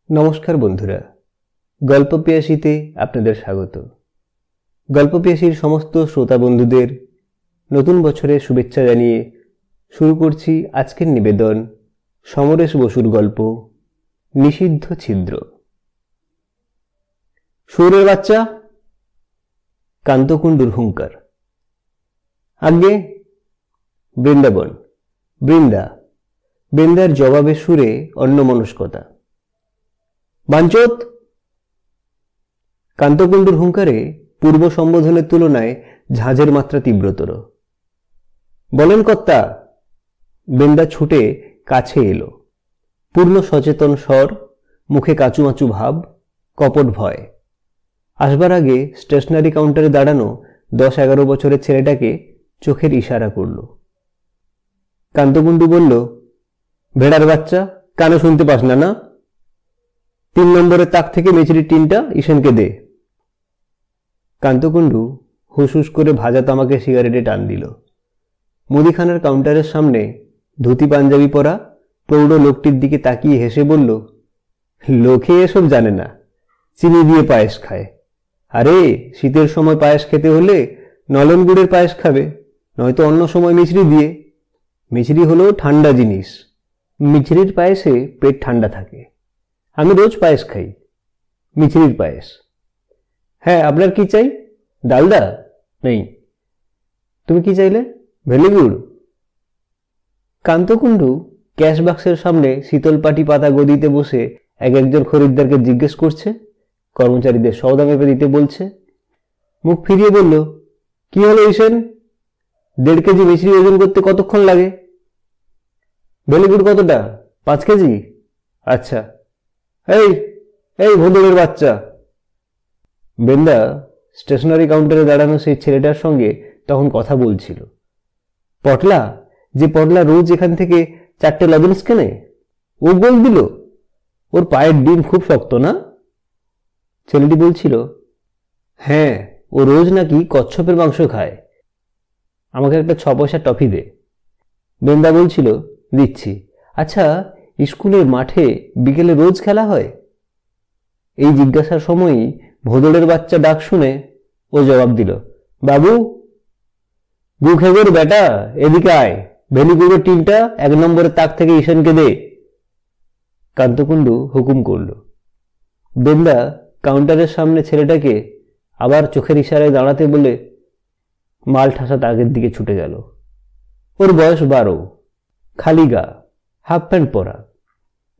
নমস্কার বন্ধুরা, গল্প পিয়াসীতে আপনাদের স্বাগত। গল্প পিয়াসীর সমস্ত শ্রোতা বন্ধুদের নতুন বছরের শুভেচ্ছা জানিয়ে শুরু করছি আজকের নিবেদন সমরেশ বসুর গল্প নিষিদ্ধ ছিদ্র। শুয়োরের বাচ্চা, কান্তকুণ্ডুর হুঙ্কার। আজ্ঞে। বৃন্দাবন, বৃন্দার জবাবে সুরে অন্যমনস্কতা। বাঞ্চোত। কান্তকুণ্ডুর হুঙ্কারে পূর্ব সম্বোধনের তুলনায় ঝাঁঝের মাত্রা তীব্রতর। বলেন কর্তা। বৃন্দা ছুটে কাছে এলো। পূর্ণ সচেতন স্বর, মুখে কাচুমাচু ভাব, কপট ভয়। আসবার আগে স্টেশনারি কাউন্টারে দাঁড়ানো 10-11 বছরের ছেলেটাকে চোখের ইশারা করল। কান্তকুণ্ডু বলল, ভেড়ার বাচ্চা, কানে শুনতে পাস না? না, 3 নম্বরের তাক থেকে মেচড়ির টিনটা ঈশানকে দে। কান্তকুণ্ডু হুসহুস করে ভাজা তামাকের সিগারেটে টান দিল। মুদিখানার কাউন্টারের সামনে ধুতি পাঞ্জাবি পরা প্রৌঢ় লোকটির দিকে তাকিয়ে হেসে বলল, লোকে এসব জানে না, চিনি দিয়ে পায়েস খায়। আরে শীতের সময় পায়েস খেতে হলে নলেন গুড়ের পায়েস খাবে, নয়তো অন্য সময় মিছরি দিয়ে। মিছরি হলো ঠান্ডা জিনিস, মিছরির পায়েসে পেট ঠান্ডা থাকে। আমি রোজ পায়েস খাই, মিছরির পায়েস। হ্যাঁ, আপনার কি চাই? ডালদা নেই। তুমি কি চাইলে? ভেলিগুড়। কান্তকুণ্ডু ক্যাশ বাক্সের সামনে শীতল পাটি পাতা গদিতে বসে একজন খরিদ্দারকে জিজ্ঞেস করছে, কর্মচারীদের সওদা মেপে দিতে বলছে। মুখ ফিরিয়ে বলল, কি হলো ঈশান, 1.5 কেজি মিছরি ওজন করতে কতক্ষণ লাগে? ভেলিগুড় কতটা? 5 কেজি। আচ্ছা। এই ভোঁদড়ের বাচ্চা। বৃন্দা স্টেশনারি কাউন্টারে দাঁড়ানো সেই ছেলেটার সঙ্গে তখন কথা বলছিল। পটলা, যে পটলা রোজ এখান থেকে 4টে লজেন্স কেনে, ও গোল দিল। ওর পায়ের ডিম খুব শক্ত না? ছেলেটি বলছিল, হ্যাঁ, ও রোজ নাকি কচ্ছপের মাংস খায়। আমাকে একটা 6 পয়সা টফি দে। বৃন্দা বলছিল, দিচ্ছি। আচ্ছা, স্কুলের মাঠে বিকেলে রোজ খেলা হয়? এই জিজ্ঞাসার সময়ই ভোঁদড়ের বাচ্চা ডাক শুনে ও জবাব দিল, বাবু, গুখেগোর বেটা, এদিকে আয়, ভেলিগুড়ের টিনটা 1 নম্বরের তাক থেকে ঈশানকে দে। কান্তকুণ্ডু হুকুম করল। বৃন্দা কাউন্টারের সামনে ছেলেটাকে আবার চোখের ইশারায় দাঁড়াতে বলে মাল ঠাসা তাকের দিকে ছুটে গেল। ওর বয়স 12, খালি গা, হাফ প্যান্ট পরা,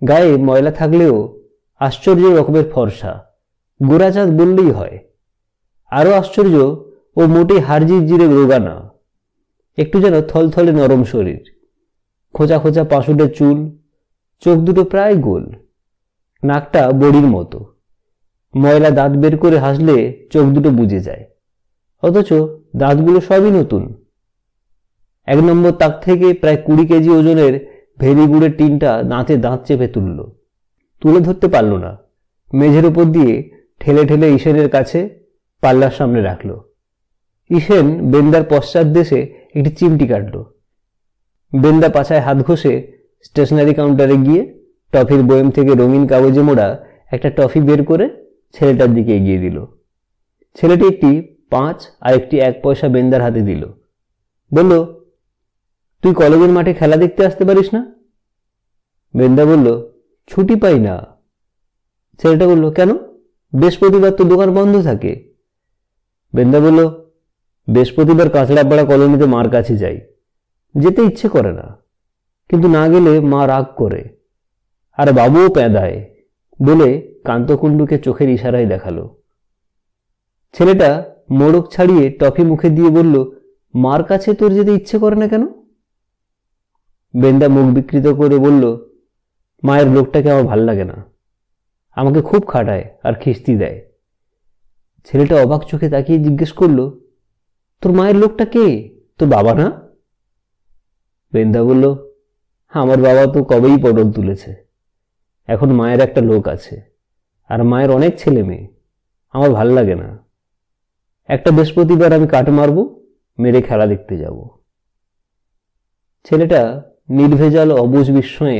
গায়ে ময়লা থাকলেও আশ্চর্য রকমের ফর্সা, গোরাচাঁদ বললেই হয়। আরো আশ্চর্য, ও মোটেই হাড়জির রোগা না, একটু যেন থলথলে নরম শরীর, খোঁচা খোঁচা পাঁশুটের চুল, চোখ দুটো প্রায় গোল, নাকটা বড়ির মতো, ময়লা দাঁত বের করে হাসলে চোখ দুটো বুজে যায়, অথচ দাঁতগুলো সবই নতুন। 1 নম্বর তাক থেকে প্রায় 20 কেজি ওজনের ভেলিগুড়ের টিনটা দাঁতে দাঁত চেপে তুলে ধরতে পারল না। মেঝের উপর দিয়ে ঠেলে ঠেলে ঈশানের কাছে পাল্লার সামনে রাখল। ঈশান বৃন্দার পশ্চাৎ দেশে একটি চিমটি কাটল। বৃন্দা পাছায় হাত ঘষে স্টেশনারি কাউন্টারে গিয়ে টফির বয়ম থেকে রঙিন কাগজে মোড়া একটা টফি বের করে ছেলেটার দিকে এগিয়ে দিল। ছেলেটি একটি 5 আর একটি 1 পয়সা বৃন্দার হাতে দিল। বলল, তুই কলেজের মাঠে খেলা দেখতে আসতে পারিস না? বৃন্দা বলল, ছুটি পাই না। ছেলেটা বলল, কেন? বৃহস্পতিবার তো দোকান বন্ধ থাকে। বৃন্দা বলল, বৃহস্পতিবার কাঁচড়াপাড়া কলোনিতে মার কাছে যাই, যেতে ইচ্ছে করে না, কিন্তু না গেলে মা রাগ করে, আর বাবুও প্যাঁদায়, বলে কান্তকুণ্ডুকে চোখের ইশারায় দেখালো। ছেলেটা মোড়ক ছাড়িয়ে টফি মুখে দিয়ে বলল, মার কাছে তোর যেতে ইচ্ছে করে না কেন? বৃন্দা মুখ বিকৃত করে বলল, মায়ের লোকটাকে আমার ভাল লাগে না, আমাকে খুব খাটায় আর খিস্তি দেয়। ছেলেটা অবাক চোখে তাকিয়ে জিজ্ঞেস করল, তোর মায়ের লোকটা কে? তোর বাবা না? বৃন্দা বলল, আমার বাবা তো কবেই পটল তুলেছে, এখন মায়ের একটা লোক আছে, আর মায়ের অনেক ছেলে মেয়ে, আমার ভাল লাগে না। একটা বৃহস্পতিবার আমি কাট মারব, মেরে খেলা দেখতে যাব। ছেলেটা নির্ভেজাল অবুঝ বিস্ময়ে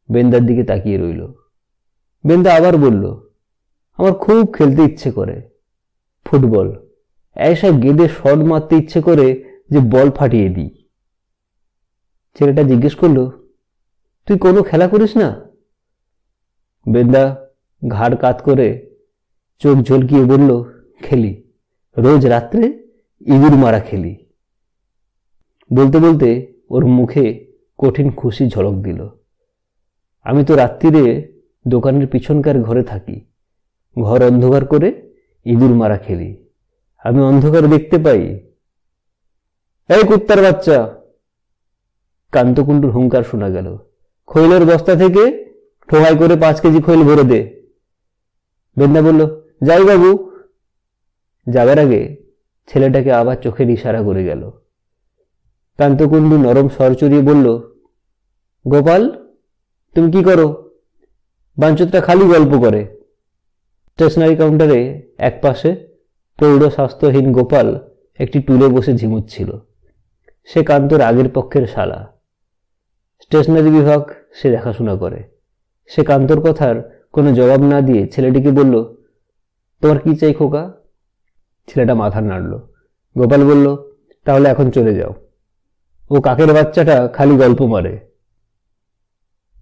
বৃন্দার দিকে তাকিয়ে রইল। বেন্দা আবার বলল, আমার খুব খেলতে ইচ্ছে করে, ফুটবল। ऐसा গেদে শট মারতে ইচ্ছে করে যে বল ফাটিয়ে দিই। ছেলেটা জিজ্ঞেস করলো, তুই কোনো খেলা করিস না? বেন্দা ঘাড় কাত করে চোখ ঝলকিয়ে বলল, খেলি, রোজ রাত্রে ইঁদুর মারা খেলি। বলতে বলতে ওর মুখে কঠিন খুশি ঝলক দিল। আমি তো রাত্রিরে দোকানের পিছনকার ঘরে থাকি, ঘর অন্ধকার করে ইঁদুর মারা খেলি। আমি অন্ধকার দেখতে পাই। এই কুত্তার বাচ্চা! কান্তকুণ্ডুর হুঙ্কার শোনা গেল। খৈলের বস্তা থেকে ঠোঙায় করে 5 কেজি খৈল ভরে দে। বেন্দা বলল, যাই বাবু। যাবার আগে ছেলেটাকে আবার চোখের ইশারা করে গেল। কান্তকুণ্ডু নরম স্বর চড়িয়ে বলল, গোপাল, তুমি কি করো? বাঞ্চতটা খালি গল্প করে। স্টেশনারি কাউন্টারে এক পাশে প্রৌঢ় স্বাস্থ্যহীন গোপাল একটি টুলে বসে ঝিমুচ্ছিল। সে কান্তর আগের পক্ষের শালা। স্টেশনারি বিভাগ সে দেখাশোনা করে। সে কান্তর কথার কোনো জবাব না দিয়ে ছেলেটিকে বলল, তোমার কি চাই খোকা? ছেলেটা মাথা নাড়ল। গোপাল বলল, তাহলে এখন চলে যাও। ও কাকের বাচ্চাটা খালি গল্প মারে।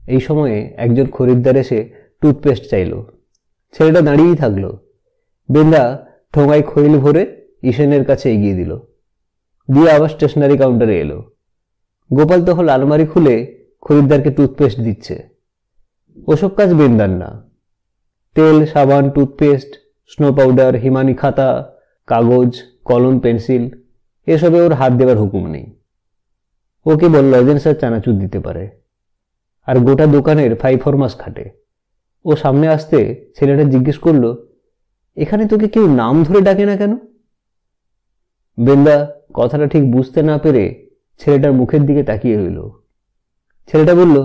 এই সময়ে একজন খরিদ্দার এসে টুথপেস্ট চাইল। ছেলেটা দাঁড়িয়েই থাকল। বেন্দা ঠোঙায় খৈল ভরে ঈশানের কাছে এগিয়ে দিল, দিয়ে আবার স্টেশনারি কাউন্টারে এলো। গোপাল তখন আলমারি খুলে খরিদ্দারকে টুথপেস্ট দিচ্ছে। ওসব কাজ বেন্দার না। তেল, সাবান, টুথপেস্ট, স্নো পাউডার, হিমানি খাতা, কাগজ, কলম, পেন্সিল এসবে ওর হাত দেবার হুকুম নেই। ও কেবল লজেন্স আর চানাচুর দিতে পারে, আর গোটা দোকানের 5 ফরমাস খাটে। ও সামনে আসতে ছেলেটা জিজ্ঞেস করল, এখানে তোকে কেউ নাম ধরে ডাকে না কেন? বেন্দা কথাটা ঠিক বুঝতে না পেরে ছেলেটার মুখের দিকে তাকিয়ে রইল। ছেলেটা বলল,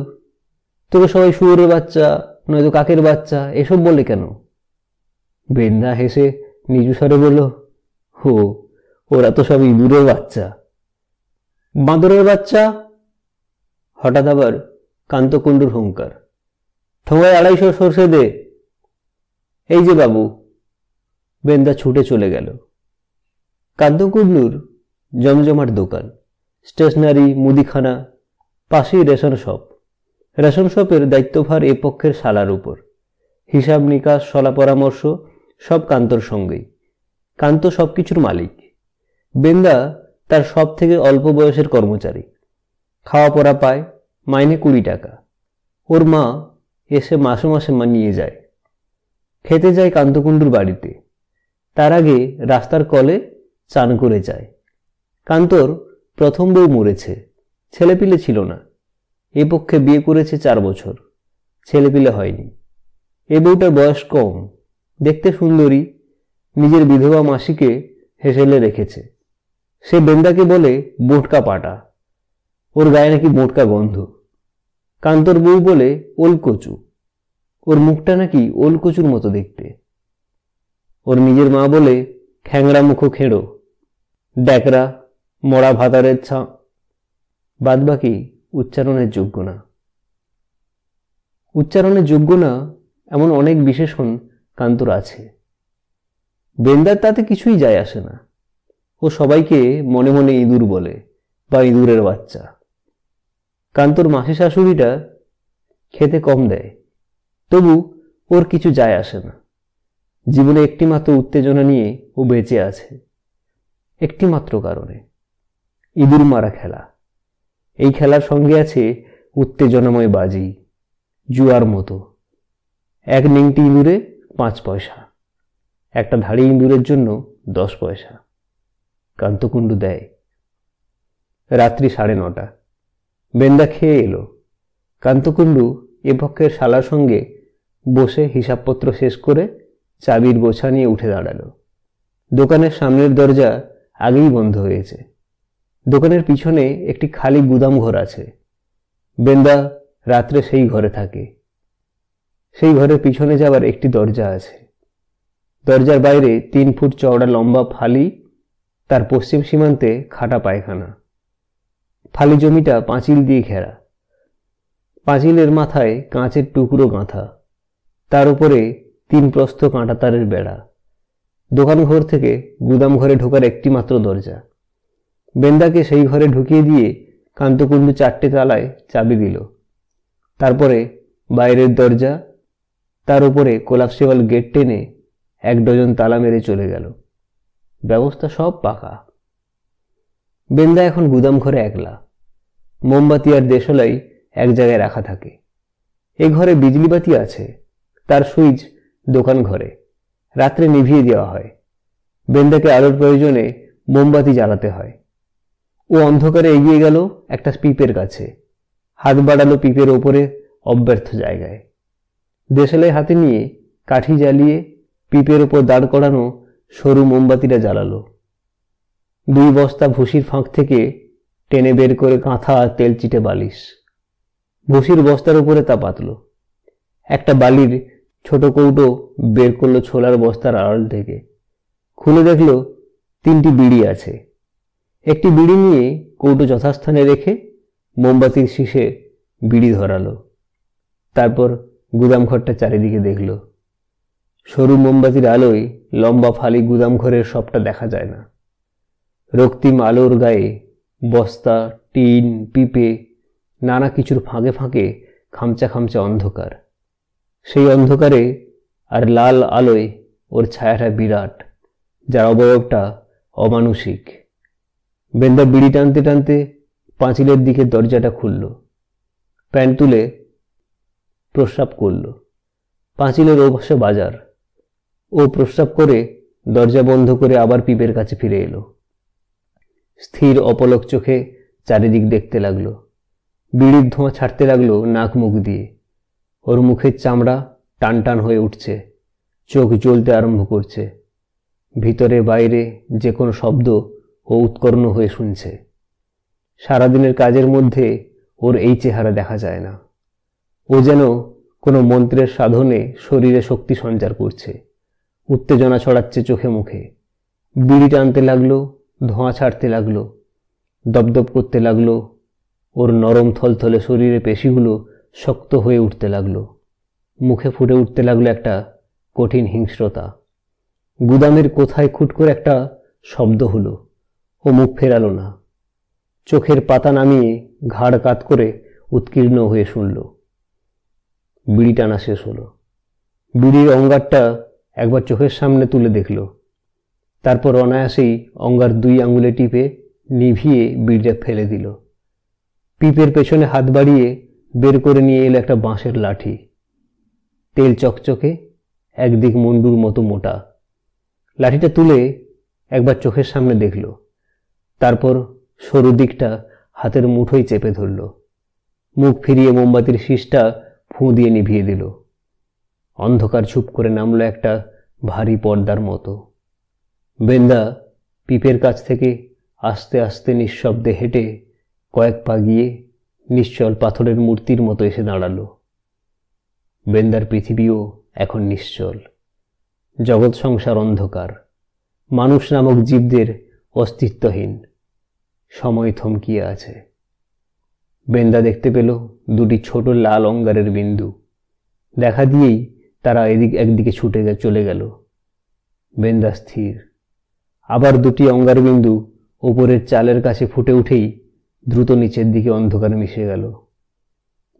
তোকে সবাই শুয়োরের বাচ্চা, নয়তো কাকের বাচ্চা এসব বলে কেন? বেন্দা হেসে নিচু স্বরে বলল, হো, ওরা তো সব ইঁদুরের বাচ্চা। বাঁদরের বাচ্চা! হঠাৎ আবার কান্তকুণ্ডুর হুঙ্কার, ঠোঙায় 250 সরষে দে। এই যে বাবু। বেন্দা ছুটে চলে গেল। কান্তকুণ্ডুর জমজমাট দোকান, স্টেশনারি, মুদিখানা, পাশেই রেশন শপ। রেশন শপের দায়িত্বভার এ পক্ষের শালার উপর। হিসাব নিকাশ, সলা পরামর্শ সব কান্তর সঙ্গেই। কান্ত সবকিছুর মালিক। বেন্দা তার সব থেকে অল্প বয়সের কর্মচারী। খাওয়া পড়া পায়, মাইনে 20 টাকা। ওর মা এসে মাসে মাসে নিয়ে যায়। খেতে যায় কান্তকুণ্ডুর বাড়িতে। তার আগে রাস্তার কলে চান করে যায়। কান্তর প্রথম বউ মরেছে, ছেলেপিলে ছিল না। এ পক্ষে বিয়ে করেছে 4 বছর, ছেলেপিলে হয়নি। এ বউটার বয়স কম, দেখতে সুন্দরী, নিজের বিধবা মাসিকে হেসেলে রেখেছে। সে বেন্দাকে বলে মোটকা পাটা। ওর গায়ে নাকি মোটকা গন্ধ। কান্তর বউ বলে ওলকচু। ওর মুখটা নাকি ওলকচুর মতো দেখতে। ওর নিজের মা বলে খ্যাংরা মুখো খেঁড়ো, ড্যাকরা, মরা ভাতারের ছা। বাদবাকি উচ্চারণের যোগ্য না। উচ্চারণের যোগ্য না এমন অনেক বিশেষণ কান্তর আছে। বেন্দার তাতে কিছুই যায় আসে না। ও সবাইকে মনে মনে ইঁদুর বলে বা ইঁদুরের বাচ্চা। কান্তর মাসি শাশুড়িটা খেতে কম দেয়, তবু ওর কিছু যায় আসে না। জীবনে একটিমাত্র উত্তেজনা নিয়ে ও বেঁচে আছে, একটিমাত্র কারণে, ইঁদুর মারা খেলা। এই খেলার সঙ্গে আছে উত্তেজনাময় বাজি, জুয়ার মতো। এক নিংটি ইঁদুরে 5 পয়সা, একটা ধাড়ি ইঁদুরের জন্য 10 পয়সা। কান্তকুণ্ডু দেয়। রাত্রি 9:30। বেন্দা খেয়ে এলো। কান্তকুণ্ডু এ পক্ষের শালার সঙ্গে বসে হিসাবপত্র শেষ করে চাবির গোছা নিয়ে উঠে দাঁড়ালো। দোকানের সামনের দরজা আগেই বন্ধ হয়েছে। দোকানের পিছনে একটি খালি গুদাম ঘর আছে। বেন্দা রাত্রে সেই ঘরে থাকে। সেই ঘরের পিছনে যাবার একটি দরজা আছে। দরজার বাইরে 3 ফুট চওড়া লম্বা ফালি, তার পশ্চিম সীমান্তে খাটা পায়খানা। ফালি জমিটা পাঁচিল দিয়ে ঘেরা। পাঁচিলের মাথায় কাঁচের টুকরো গাঁথা। তার উপরে 3 প্রস্থ কাঁটাতারের বেড়া। দোকান ঘর থেকে গুদাম ঘরে ঢোকার একটি মাত্র দরজা। বেন্দাকে সেই ঘরে ঢুকিয়ে দিয়ে কান্তকুণ্ডু 4টে তালায় চাবি দিল। তারপরে বাইরের দরজা, তার উপরে কোলাপসিবল গেট টেনে 1 ডজন তালা মেরে চলে গেল। ব্যবস্থা সব পাকা। বেন্দা এখন গুদাম ঘরে একলা। মোমবাতি আর দেশলাই এক জায়গায় রাখা থাকে। এ ঘরে বিজলি বাতি আছে, তার সুইচ দোকান ঘরে, রাত্রে নিভিয়ে দেওয়া হয়। বেন্দাকে আলোর প্রয়োজনে মোমবাতি জ্বালাতে হয়। ও অন্ধকারে এগিয়ে গেল একটা পিপের কাছে, হাত বাড়ালো পিপের ওপরে অব্যর্থ জায়গায়। দেশালাই হাতে নিয়ে কাঠি জ্বালিয়ে পিপের ওপর দাঁড় করানো সরু মোমবাতিটা জ্বালালো। 2 বস্তা ভুসির ফাঁক থেকে টেনে বের করে কাঁথা আর তেল চিটে বালিশ। ভুসির বস্তার উপরে তা পাতল। একটা বালির ছোট কৌটো বের করলো ছোলার বস্তার আড়াল থেকে। খুলে দেখল 3টি বিড়ি আছে। একটি বিড়ি নিয়ে কৌটো যথাস্থানে রেখে মোমবাতির শীষে বিড়ি ধরালো। তারপর গুদাম ঘরটা চারিদিকে দেখল। সরু মোমবাতির আলোয় লম্বা ফালি গুদাম ঘরের সবটা দেখা যায় না। রক্তিম আলোর গায়ে বস্তা, টিন, পিপে, নানা কিছুর ফাঁকে ফাঁকে খামচা খামচা অন্ধকার। সেই অন্ধকারে আর লাল আলোয় ওর ছায়াটা বিরাট, যার অবয়বটা অমানুষিক। বেন্দা বিড়ি টানতে টানতে পাঁচিলের দিকে দরজাটা খুলল। প্যান্ট তুলে প্রস্রাব করল। পাঁচিলের ওপাশে বাজার। ও প্রস্রাব করে দরজা বন্ধ করে আবার পিপের কাছে ফিরে এলো। স্থির অপলক চোখে চারিদিক দেখতে লাগলো। বিড়ির ধোঁয়া ছাড়তে লাগলো নাক মুখ দিয়ে। ওর মুখের চামড়া টান টান হয়ে উঠছে, চোখ জ্বলতে আরম্ভ করছে। ভিতরে বাইরে যে কোনো শব্দ ও উৎকর্ণ হয়ে শুনছে। সারাদিনের কাজের মধ্যে ওর এই চেহারা দেখা যায় না। ও যেন কোনো মন্ত্রের সাধনে শরীরে শক্তি সঞ্চার করছে, উত্তেজনা ছড়াচ্ছে চোখে মুখে। বিড়ি টানতে লাগলো, ধোঁয়া ছাড়তে লাগলো, দপদপ করতে লাগলো। ওর নরম থলথলে শরীরে পেশিগুলো শক্ত হয়ে উঠতে লাগলো। মুখে ফুটে উঠতে লাগলো একটা কঠিন হিংস্রতা। গুদামের কোথায় খুট করে একটা শব্দ হলো। ও মুখ ফেরালো না। চোখের পাতা নামিয়ে ঘাড় কাত করে উৎকীর্ণ হয়ে শুনল। বিড়ি টানা শেষ হলো। বিড়ির অঙ্গারটা একবার চোখের সামনে তুলে দেখল। তারপর অনায়াসেই অঙ্গার 2 আঙুলে টিপে নিভিয়ে বিড়িটা ফেলে দিল। পিপের পেছনে হাত বাড়িয়ে বের করে নিয়ে এলো একটা বাঁশের লাঠি। তেল চকচকে, একদিক মুন্ডুর মতো মোটা। লাঠিটা তুলে একবার চোখের সামনে দেখল। তারপর সরু দিকটা হাতের মুঠোয় চেপে ধরল। মুখ ফিরিয়ে মোমবাতির শীষটা ফুঁ দিয়ে নিভিয়ে দিল। অন্ধকার চুপ করে নামলো একটা ভারী পর্দার মতো। বেন্দা পিপের কাছ থেকে আস্তে আস্তে নিঃশব্দে হেঁটে কয়েক পা গিয়ে নিশ্চল পাথরের মূর্তির মতো এসে দাঁড়ালো। বেন্দার পৃথিবীও এখন নিশ্চল। জগৎ সংসার অন্ধকার। মানুষ নামক জীবদের অস্তিত্বহীন। সময় থমকিয়ে আছে। বেন্দা দেখতে পেল 2টি ছোট লাল অঙ্গারের বিন্দু। দেখা দিয়েই তারা একদিকে ছুটে চলে গেল। বেন্দা স্থির। আবার 2টি অঙ্গার বিন্দু ওপরের চালের কাছে ফুটে উঠেই দ্রুত নিচের দিকে অন্ধকারে মিশে গেল।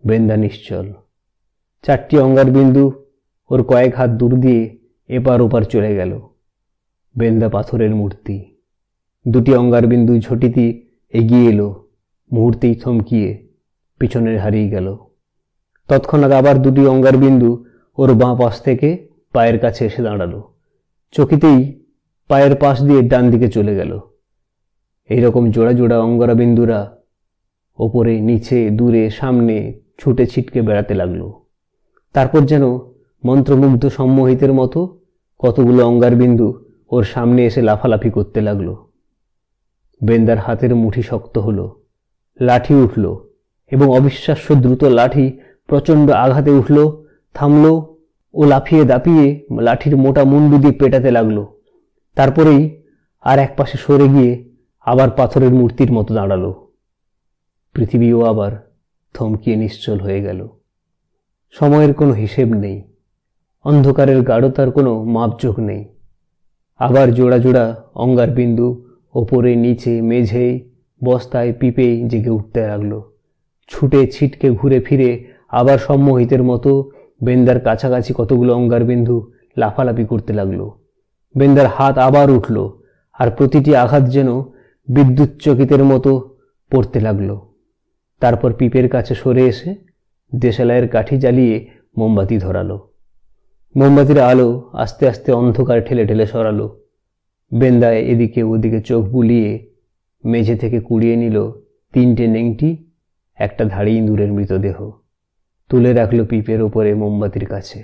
বেন্দা নিশ্চল। 4টি অঙ্গার বিন্দু ওর কয়েক হাত দূর দিয়ে এপার ওপার চলে গেল। বেন্দা পাথরের মূর্তি। 2টি অঙ্গার বিন্দু ঝটিতি এগিয়ে এলো, মুহূর্তেই থমকিয়ে পিছনে হারিয়ে গেল। তৎক্ষণাৎ আবার 2টি অঙ্গার বিন্দু ওর বাঁ পাশ থেকে পায়ের কাছে এসে দাঁড়ালো। চকিতেই পায়ের পাশ দিয়ে ডান দিকে চলে গেল। এইরকম জোড়া জোড়া অঙ্গারা বিন্দুরা ওপরে, নিচে, দূরে, সামনে ছুটে ছিটকে বেড়াতে লাগলো। তারপর যেন মন্ত্রমুগ্ধ সম্মোহিতের মতো কতগুলো অঙ্গার বিন্দু ওর সামনে এসে লাফালাফি করতে লাগলো। বেন্দার হাতের মুঠি শক্ত হলো। লাঠি উঠল এবং অবিশ্বাস্য দ্রুত লাঠি প্রচণ্ড আঘাতে উঠল, থামল ও লাফিয়ে দাপিয়ে লাঠির মোটা মুন্ডু দিয়ে পেটাতে লাগলো। তারপরেই আর এক পাশে সরে গিয়ে আবার পাথরের মূর্তির মতো দাঁড়ালো। পৃথিবীও আবার থমকিয়ে নিশ্চল হয়ে গেল। সময়ের কোনো হিসেব নেই। অন্ধকারের গাঢ়তার কোনো মাপজোক নেই। আবার জোড়া জোড়া অঙ্গার বিন্দু ওপরে নিচে মেঝে বস্তায় পিপে জেগে উঠতে লাগলো। ছুটে ছিটকে ঘুরে ফিরে আবার সম্মোহিতের মতো বেন্দার কাছাকাছি কতগুলো অঙ্গার বিন্দু লাফালাফি করতে লাগলো। বেন্দার হাত আবার উঠল, আর প্রতিটি আঘাত যেন বিদ্যুৎ চকিতের মতো পড়তে লাগলো। তারপর পিপের কাছে সরে এসে দেশালাইয়ের কাঠি জ্বালিয়ে মোমবাতি ধরালো। মোমবাতির আলো আস্তে আস্তে অন্ধকার ঠেলে ঠেলে সরালো। বেন্দায় এদিকে ওদিকে চোখ বুলিয়ে মেঝে থেকে কুড়িয়ে নিল 3টে নেংটি, একটা ধাড়ি ইঁদুরের মৃতদেহ। তুলে রাখল পিপের ওপরে মোমবাতির কাছে।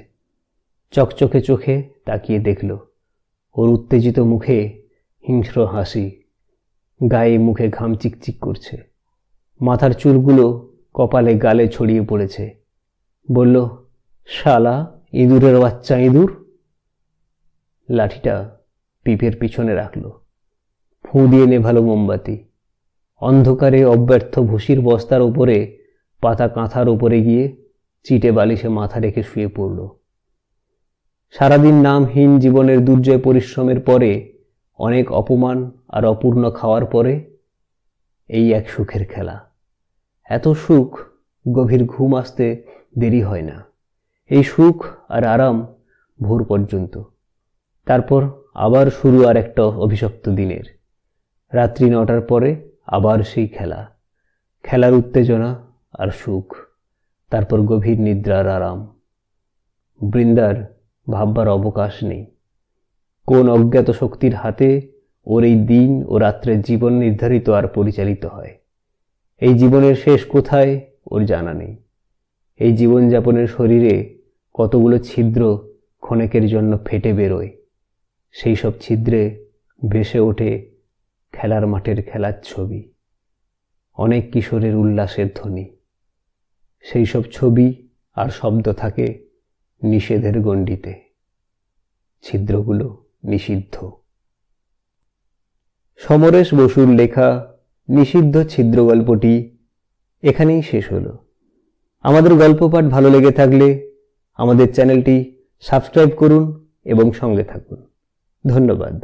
চকচকে চোখে তাকিয়ে দেখল ওর উত্তেজিত মুখে হিংস্র হাসি, গায়ে মুখে ঘাম চিকচিক করছে, মাথার চুলগুলো কপালে গালে ছড়িয়ে পড়েছে। বলল, শালা ইঁদুরের বাচ্চা ইঁদুর। লাঠিটা পিপের পিছনে রাখল, ফুঁ দিয়ে নেভালো মোমবাতি। অন্ধকারে অব্যর্থ ভুসির বস্তার ওপরে পাতা কাঁথার ওপরে গিয়ে চিটে বালিশে মাথা রেখে শুয়ে পড়ল। সারাদিন নামহীন জীবনের দুর্জয় পরিশ্রমের পরে, অনেক অপমান আর অপূর্ণ খাওয়ার পরে এই এক সুখের খেলা। এত সুখ গভীর ঘুম আসতে দেরি হয় না। এই সুখ আর আরাম ভোর পর্যন্ত। তারপর আবার শুরু আর একটা অভিশপ্ত দিনের। রাত্রি 9টার পরে আবার সেই খেলা, খেলার উত্তেজনা আর সুখ, তারপর গভীর নিদ্রার আরাম। বৃন্দার ভাববার অবকাশ নেই। কোন অজ্ঞাত শক্তির হাতে ওর এই দিন ও রাত্রের জীবন নির্ধারিত আর পরিচালিত হয়। এই জীবনের শেষ কোথায় ওর জানা নেই। এই জীবনযাপনের শরীরে কতগুলো ছিদ্র ক্ষণেকের জন্য ফেটে বেরোয়। সেই সব ছিদ্রে ভেসে ওঠে খেলার মাঠের খেলার ছবি, অনেক কিশোরের উল্লাসের ধ্বনি। সেই সব ছবি আর শব্দ থাকে নিষেধের গণ্ডিতে। ছিদ্রগুলো নিষিদ্ধ। সমরেশ বসুর লেখা নিষিদ্ধ ছিদ্র গল্পটি এখানেই শেষ হলো। আমাদের গল্প পাঠ ভালো লেগে থাকলে আমাদের চ্যানেলটি সাবস্ক্রাইব করুন এবং সঙ্গে থাকুন। ধন্যবাদ।